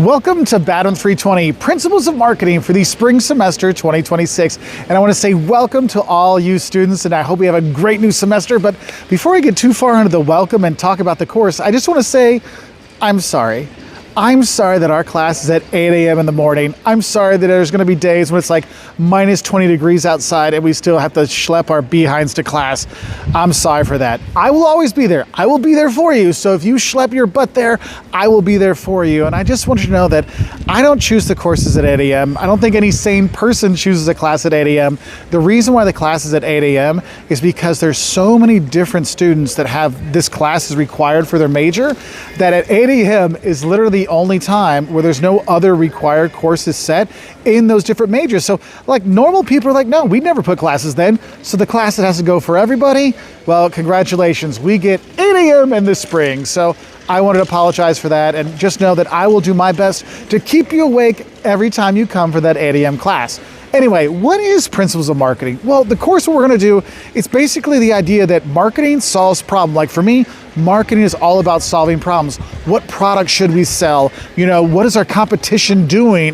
Welcome to BADM 320, Principles of Marketing for the spring semester 2026. And I want to say welcome to all you students, and I hope we have a great new semester. But before I get too far into the welcome and talk about the course, I just want to say I'm sorry. I'm sorry that our class is at 8 a.m. in the morning. I'm sorry that there's going to be days when it's like minus 20 degrees outside and we still have to schlep our behinds to class. I'm sorry for that. I will always be there. I will be there for you. So if you schlep your butt there, I will be there for you. And I just want you to know that I don't choose the courses at 8 a.m. I don't think any sane person chooses a class at 8 a.m. The reason why the class is at 8 a.m. is because there's so many different students that have this class is required for their major that at 8 a.m. is literally the only time where there's no other required courses set in those different majors. So like normal people are like, no, we never put classes then. So the class that has to go for everybody, well, congratulations. We get 8 a.m. in the spring. So I wanted to apologize for that and just know that I will do my best to keep you awake every time you come for that 8 a.m. class. Anyway, what is Principles of Marketing? Well, the course what we're going to do, it's basically the idea that marketing solves problems. Like for me, marketing is all about solving problems. What product should we sell? You know, what is our competition doing?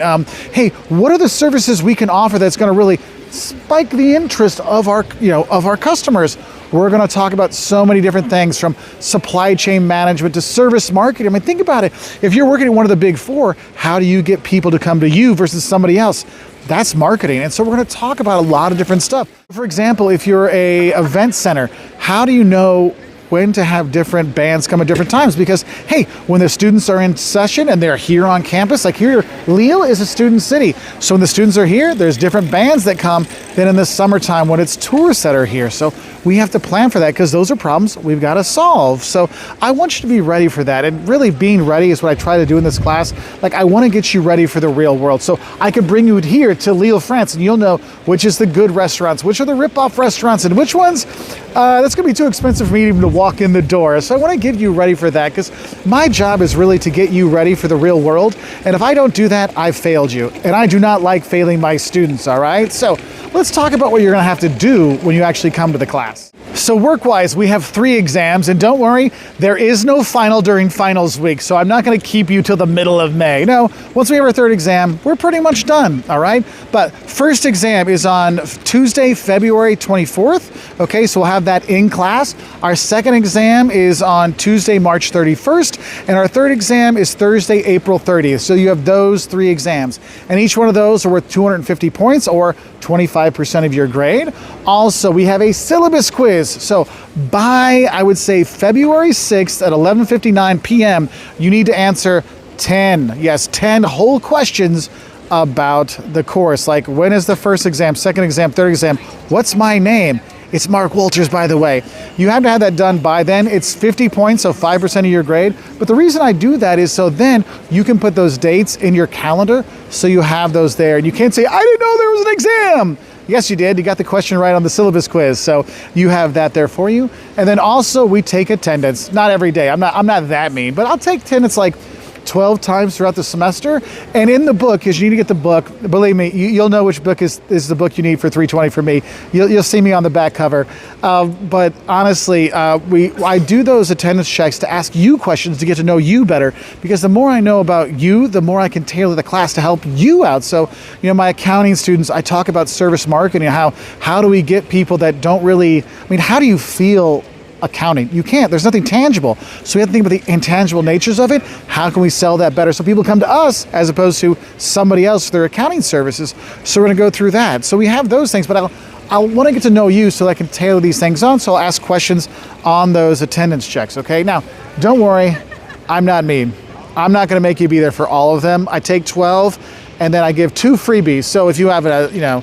Hey, what are the services we can offer that's going to really spike the interest of our, of our customers? We're going to talk about so many different things from supply chain management to service marketing. I mean, think about it. If you're working at one of the big four, how do you get people to come to you versus somebody else? That's marketing. And so we're going to talk about a lot of different stuff. For example, if you're a event center, how do you know when to have different bands come at different times? Because, hey, when the students are in session and they're here on campus, like here, Lille is a student city. So when the students are here, there's different bands that come than in the summertime when it's tourists that are here. So we have to plan for that because those are problems we've got to solve. So I want you to be ready for that. And really being ready is what I try to do in this class. Like I want to get you ready for the real world. So I could bring you here to Lille, France, and you'll know which is the good restaurants, which are the rip-off restaurants, and which ones, that's going to be too expensive for me even to walk in the door. So I want to get you ready for that because my job is really to get you ready for the real world. And if I don't do that, I've failed you. And I do not like failing my students, all right? So let's talk about what you're going to have to do when you actually come to the class. So work-wise, we have 3 exams, and don't worry, there is no final during finals week, so I'm not going to keep you till the middle of May. No, once we have our 3rd exam, we're pretty much done, all right? But first exam is on Tuesday, February 24th, okay, so we'll have that in class. Our 2nd exam is on Tuesday, March 31st, and our 3rd exam is Thursday, April 30th. So you have those 3 exams, and each one of those are worth 250 points, or 25% of your grade. Also, we have a syllabus quiz. So by, I would say, February 6th at 11:59 p.m., you need to answer 10 whole questions about the course. Like, when is the first exam, 2nd exam, 3rd exam? What's my name? It's Mark Walters, by the way. You have to have that done by then. It's 50 points, so 5% of your grade. But the reason I do that is so then you can put those dates in your calendar so you have those there. And you can't say, I didn't know there was an exam. Yes, you did. You got the question right on the syllabus quiz. So you have that there for you. And then also we take attendance. Not every day. I'm not that mean, but I'll take attendance like 12 times throughout the semester. And in the book, because you need to get the book, believe me, you'll know which book is the book you need for 320 for me. You'll see me on the back cover. But honestly, I do those attendance checks to ask you questions to get to know you better, because the more I know about you, the more I can tailor the class to help you out. So, my accounting students, I talk about service marketing, how do we get people that don't really, how do you feel accounting? You can't. There's nothing tangible. So we have to think about the intangible natures of it. How can we sell that better so people come to us as opposed to somebody else for their accounting services? So we're going to go through that. So we have those things, but I want to get to know you so I can tailor these things on. So I'll ask questions on those attendance checks. Okay. Now, don't worry. I'm not mean. I'm not going to make you be there for all of them. I take 12 and then I give 2 freebies. So if you have a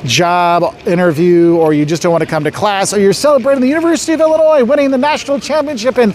job interview, or you just don't want to come to class, or you're celebrating the University of Illinois winning the national championship in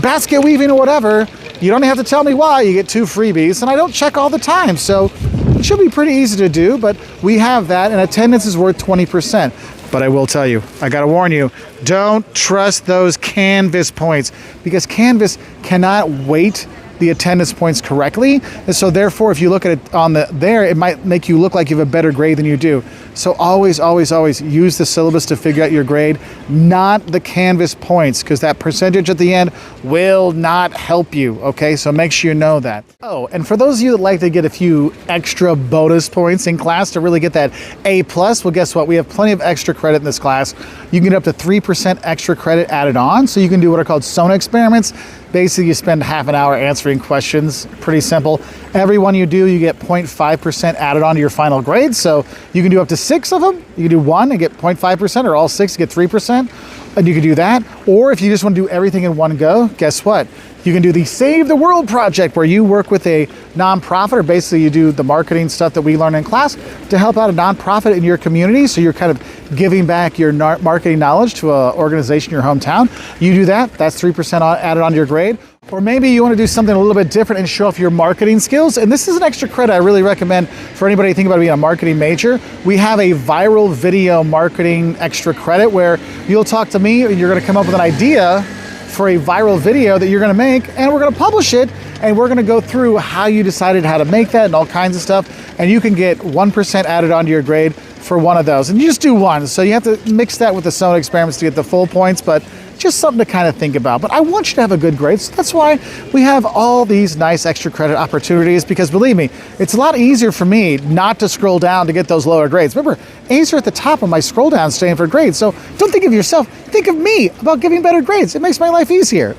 basket weaving or whatever, you don't have to tell me why. You get 2 freebies, and I don't check all the time, so it should be pretty easy to do. But we have that, and attendance is worth 20%. But I will tell you, I gotta warn you, don't trust those Canvas points, because Canvas cannot weight the attendance points correctly. And so therefore, if you look at it on there, it might make you look like you have a better grade than you do. So always, always, always use the syllabus to figure out your grade, not the Canvas points, because that percentage at the end will not help you, okay? So make sure you know that. Oh, and for those of you that like to get a few extra bonus points in class to really get that A+, well, guess what? We have plenty of extra credit in this class. You can get up to 3% extra credit added on, so you can do what are called SONA experiments. Basically, you spend half an hour answering questions. Pretty simple. Every one you do, you get 0.5% added on to your final grade. So you can do up to 6 of them. You can do one and get 0.5%, or all 6 get 3%. And you can do that. Or if you just want to do everything in one go, guess what? You can do the Save the World project, where you work with a nonprofit, or basically you do the marketing stuff that we learn in class to help out a nonprofit in your community. So you're kind of giving back your marketing knowledge to an organization in your hometown. You do that, that's 3% added on to your grade. Or maybe you want to do something a little bit different and show off your marketing skills. And this is an extra credit I really recommend for anybody thinking about being a marketing major. We have a viral video marketing extra credit where you'll talk to me and you're going to come up with an idea for a viral video that you're going to make, and we're going to publish it, and we're going to go through how you decided how to make that and all kinds of stuff, and you can get 1% added onto your grade for one of those. And you just do one, so you have to mix that with the SONA experiments to get the full points, but just something to kind of think about. But I want you to have a good grade, so that's why we have all these nice extra credit opportunities, because believe me, it's a lot easier for me not to scroll down to get those lower grades. Remember, A's are at the top of my scroll down Stanford grades, so don't think of yourself, think of me about giving better grades. It makes my life easier.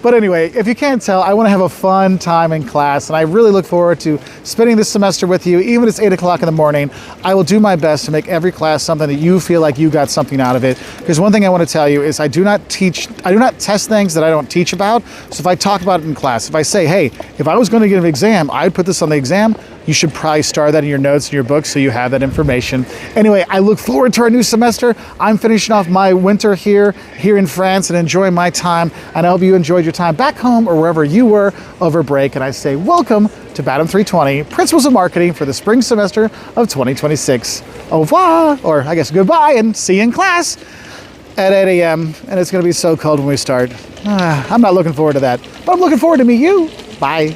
But anyway, if you can't tell, I want to have a fun time in class, and I really look forward to spending this semester with you. Even if it's 8 o'clock in the morning, I will do my best to make every class something that you feel like you got something out of it. Because one thing I want to tell you is I do not test things that I don't teach about. So if I talk about it in class, if I say, hey, if I was going to get an exam, I'd put this on the exam, you should probably star that in your notes in your book so you have that information. Anyway, I look forward to our new semester. I'm finishing off my winter here in France and enjoying my time. And I hope you enjoyed your time back home or wherever you were over break. And I say welcome to BADM 320, Principles of Marketing for the spring semester of 2026. Au revoir, or I guess goodbye, and see you in class at 8 a.m. And it's going to be so cold when we start. I'm not looking forward to that, but I'm looking forward to meet you. Bye.